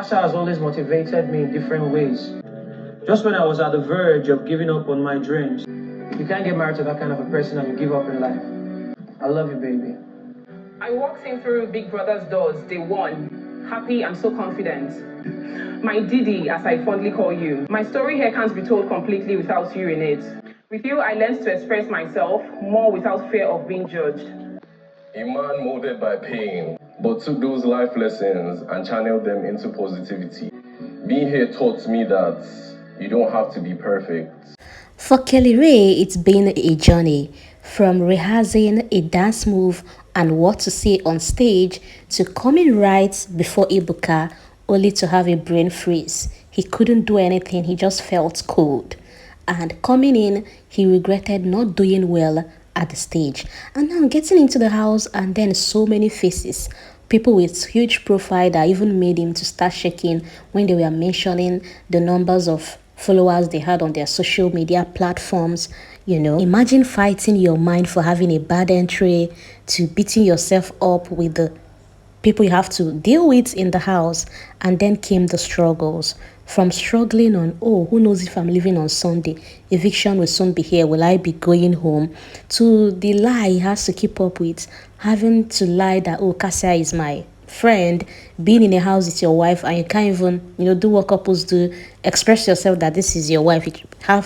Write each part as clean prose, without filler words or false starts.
Kassia has always motivated me in different ways. Just when I was at the verge of giving up on my dreams. You can't get married to that kind of a person and you give up in life. I love you, baby. I walked in through Big Brother's doors day one, happy and so confident. My Didi, as I fondly call you. My story here can't be told completely without you in it. With you, I learned to express myself more without fear of being judged. A man molded by pain, but took those life lessons and channeled them into positivity. Being here taught me that you don't have to be perfect. For Kellyrae, it's been a journey from rehearsing a dance move and what to say on stage to coming right before Ebuka only to have a brain freeze. He couldn't do anything, he just felt cold. And coming in, he regretted not doing well at the stage. And now getting into the house and then so many faces. People with huge profile that even made him to start shaking when they were mentioning the numbers of followers they had on their social media platforms. You know, imagine fighting your mind for having a bad entry to beating yourself up with the people you have to deal with in the house. And then came the struggles. From struggling on, oh, who knows if I'm leaving on Sunday, eviction will soon be here, will I be going home, to the lie he has to keep up with, having to lie that, oh, Kassia is my friend, being in a house with your wife and you can't even, do what couples do, express yourself that this is your wife.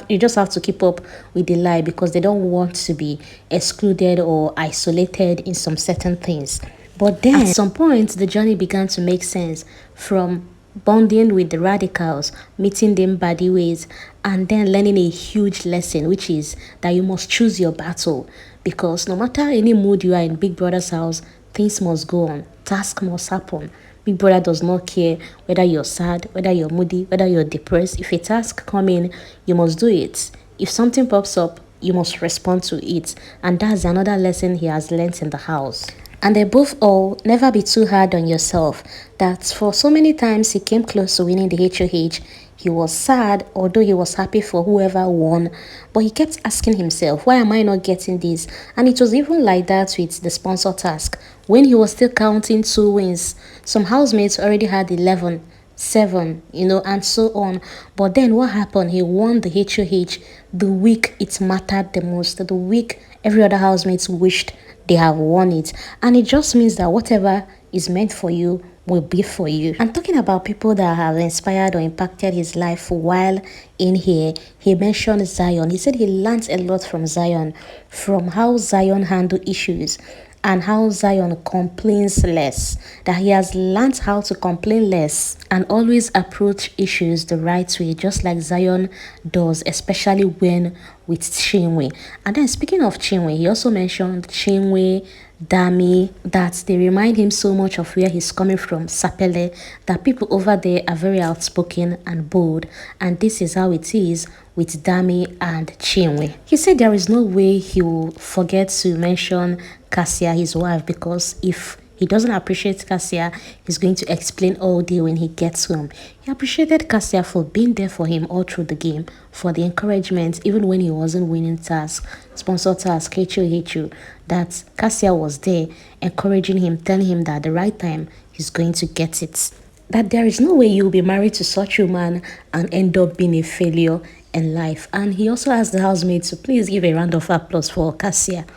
You just have to keep up with the lie because they don't want to be excluded or isolated in some certain things. But then at some point, the journey began to make sense, from bonding with the radicals, meeting them body ways, and then learning a huge lesson, which is that you must choose your battle. Because no matter any mood you are in Big Brother's house, things must go on. Task must happen. Big Brother does not care whether you're sad, whether you're moody, whether you're depressed. If a task comes in, you must do it. If something pops up, you must respond to it. And that's another lesson he has learnt in the house. And above all, never be too hard on yourself. That for so many times he came close to winning the HOH. He was sad, although he was happy for whoever won. But he kept asking himself, why am I not getting this? And it was even like that with the sponsor task. When he was still counting 2 wins, some housemates already had 11, 7, and so on. But then what happened? He won the HOH the week it mattered the most. The week every other housemate wished they have won it. And it just means that whatever is meant for you will be for you. And talking about people that have inspired or impacted his life while in here, he mentioned Zion. He said he learned a lot from Zion, from how Zion handled issues and how Zion complains less, that he has learned how to complain less and always approach issues the right way, just like Zion does, especially when with Chinwe. And then speaking of Chinwe, he also mentioned Chinwe, Dami, that they remind him so much of where he's coming from, Sapele, that people over there are very outspoken and bold, and this is how it is with Dami and Chinwe. He said there is no way he will forget to mention Kassia, his wife, because if he doesn't appreciate Kassia, he's going to explain all day when he gets home. He appreciated Kassia for being there for him all through the game, for the encouragement, even when he wasn't winning tasks, sponsor task, HOHU, that Kassia was there, encouraging him, telling him that at the right time, he's going to get it. That there is no way you'll be married to such a man and end up being a failure in life. And he also asked the housemates to please give a round of applause for Kassia.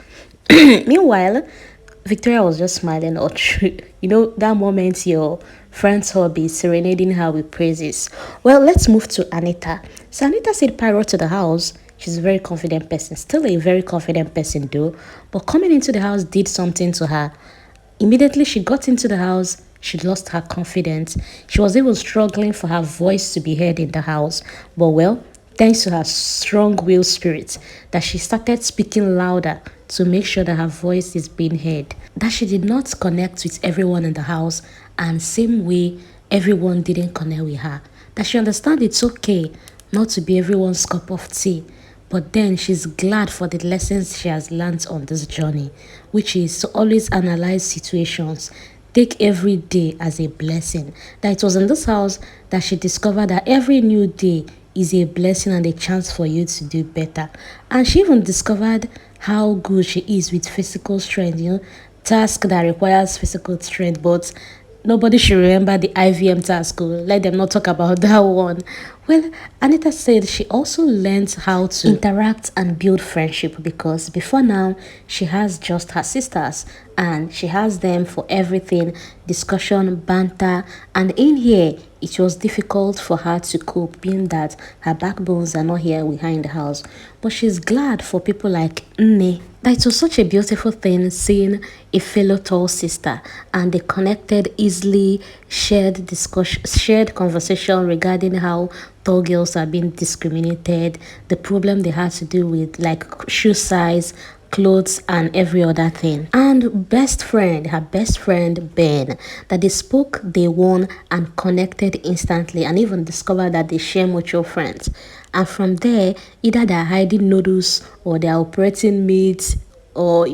Meanwhile, Victoria was just smiling all through. That moment your friend's hobby, serenading her with praises. Well, let's move to Anita. So Anita said prior to the house, she's a very confident person. Still a very confident person though. But coming into the house did something to her. Immediately she got into the house, she lost her confidence. She was even struggling for her voice to be heard in the house. But well, thanks to her strong-willed spirit, that she started speaking louder to make sure that her voice is being heard. That she did not connect with everyone in the house, and same way everyone didn't connect with her. That she understands it's okay not to be everyone's cup of tea, but then she's glad for the lessons she has learned on this journey, which is to always analyze situations, take every day as a blessing. That it was in this house that she discovered that every new day is a blessing and a chance for you to do better. And she even discovered how good she is with physical strength, task that requires physical strength, but Nobody should remember the IVM task. Let them not talk about that one. Well, Anita said she also learned how to interact and build friendship because before now, she has just her sisters and she has them for everything, discussion, banter, and in here, it was difficult for her to cope being that her backbones are not here behind the house. But she's glad for people like Nne that it was such a beautiful thing seeing a fellow tall sister and they connected easily, shared conversation regarding how tall girls are being discriminated, the problem they had to do with like shoe size, clothes and every other thing. And her best friend Ben, that they spoke, they won and connected instantly and even discovered that they share mutual friends. And from there, either they're hiding noodles or they're operating meat or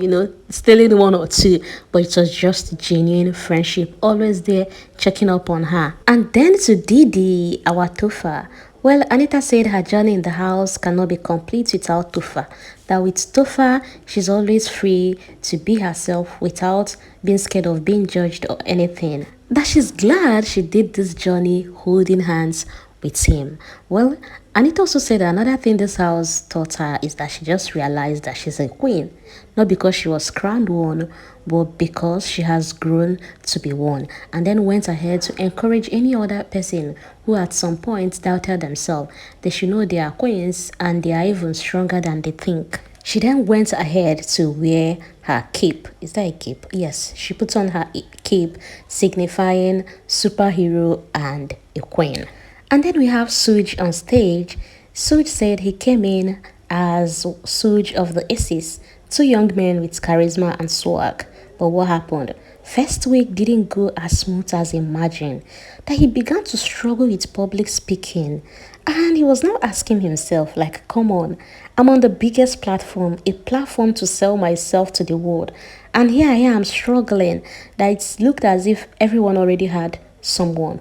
stealing one or two, but it was just genuine friendship, always there checking up on her. And then to Didi, our Topher. Well, Anita said her journey in the house cannot be complete without Topher. That with Topher, she's always free to be herself without being scared of being judged or anything. That she's glad she did this journey holding hands with him. Well, Anita also said another thing this house taught her is that she just realized that she's a queen. Not because she was crowned one, but because she has grown to be one. And then went ahead to encourage any other person who at some point doubted themselves. They should know they are queens and they are even stronger than they think. She then went ahead to wear her cape. Is that a cape? Yes, she put on her cape signifying superhero and a queen. And then we have Sooj on stage. Sooj said he came in as Sooj of the Aces, two young men with charisma and swag. But what happened? First week didn't go as smooth as imagined. That he began to struggle with public speaking. And he was now asking himself, like, come on, I'm on the biggest platform, a platform to sell myself to the world. And here I am struggling. That it looked as if everyone already had someone,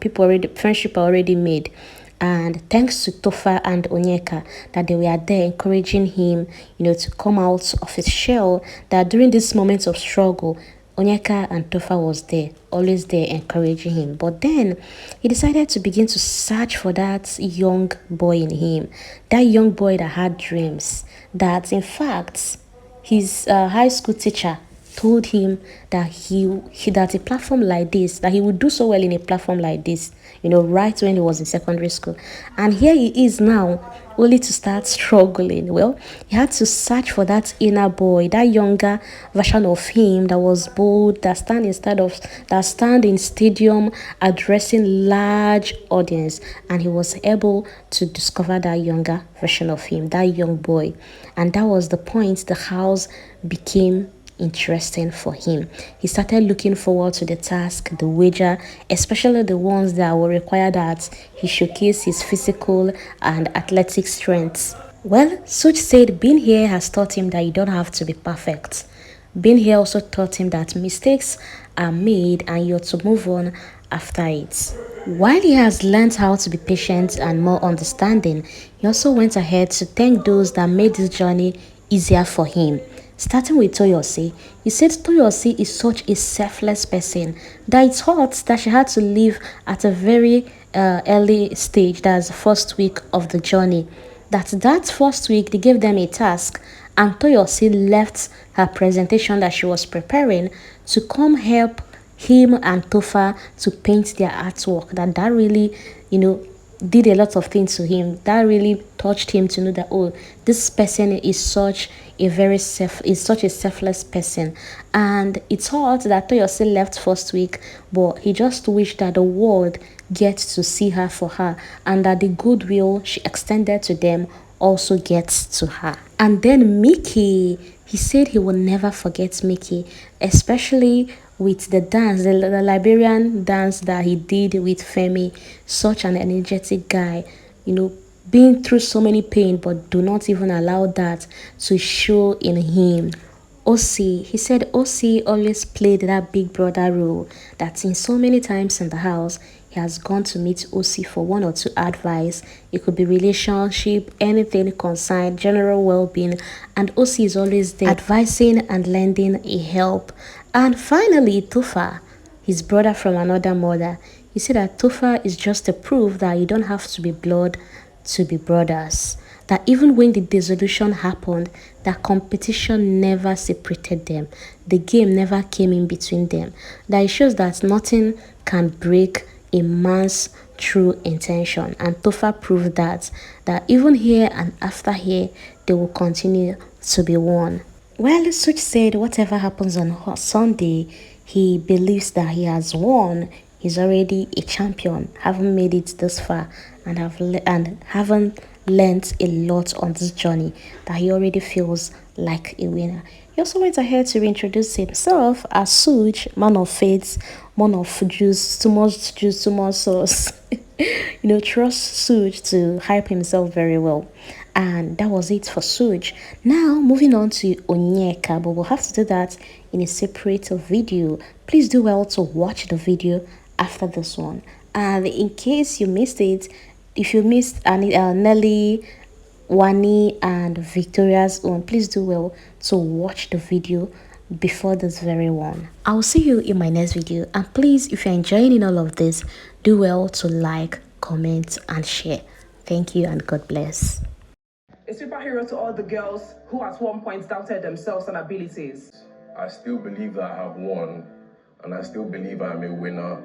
friendship already made. And thanks to Topher and Onyeka that they were there encouraging him, to come out of his shell, that during this moment of struggle, Onyeka and Topher was there, always there encouraging him. But then he decided to begin to search for that young boy in him, that young boy that had dreams, that in fact his high school teacher told him that that a platform like this, that he would do so well in a platform like this, right when he was in secondary school. And here he is now, only to start struggling. Well, he had to search for that inner boy, that younger version of him that was bold, that stand in stadium addressing large audience. And he was able to discover that younger version of him, that young boy. And that was the point the house became interesting for him. He started looking forward to the task, the wager, especially the ones that will require that he showcase his physical and athletic strengths. Well, Sooj said being here has taught him that you don't have to be perfect. Being here also taught him that mistakes are made and you're to move on after it. While he has learned how to be patient and more understanding, he also went ahead to thank those that made this journey easier for him. Starting with Toyosi, he said Toyosi is such a selfless person that it's hot that she had to leave at a very early stage, that's the first week of the journey. That first week they gave them a task and Toyosi left her presentation that she was preparing to come help him and Topher to paint their artwork. That really, did a lot of things to him. That really touched him to know that, oh, this person is such a selfless person. And it's hard that Toyosi left first week, but he just wished that the world gets to see her for her and that the goodwill she extended to them also gets to her. And then Mickey, he said he will never forget Mickey, especially with the dance, the Liberian dance that he did with Femi. Such an energetic guy, been through so many pain, but do not even allow that to show in him. Osi, he said Osi always played that big brother role, that in so many times in the house, he has gone to meet Osi for one or two advice. It could be relationship, anything concerned, general well-being, and Osi is always there advising and lending a help. And finally, Topher, his brother from another mother. He said that Topher is just a proof that you don't have to be blood to be brothers. That even when the dissolution happened, that competition never separated them. The game never came in between them. That it shows that nothing can break a man's true intention. And Topher proved that even here and after here, they will continue to be one. Well, Sooj said whatever happens on Sunday, he believes that he has won. He's already a champion, haven't made it this far, and haven't learned a lot on this journey, that he already feels like a winner. He also went ahead to reintroduce himself as Sooj, man of faith, man of juice, too much sauce. Trust Sooj to hype himself very well. And that was it for Sooj. Now, moving on to Onyeka, but we'll have to do that in a separate video. Please do well to watch the video after this one. And in case you missed it, if you missed Nelly, Wani, and Victoria's own, please do well to watch the video before this very one. I'll see you in my next video. And please, if you're enjoying all of this, do well to like, comment, and share. Thank you and God bless. A superhero to all the girls who at one point doubted themselves and abilities. I still believe that I have won, and I still believe I'm a winner.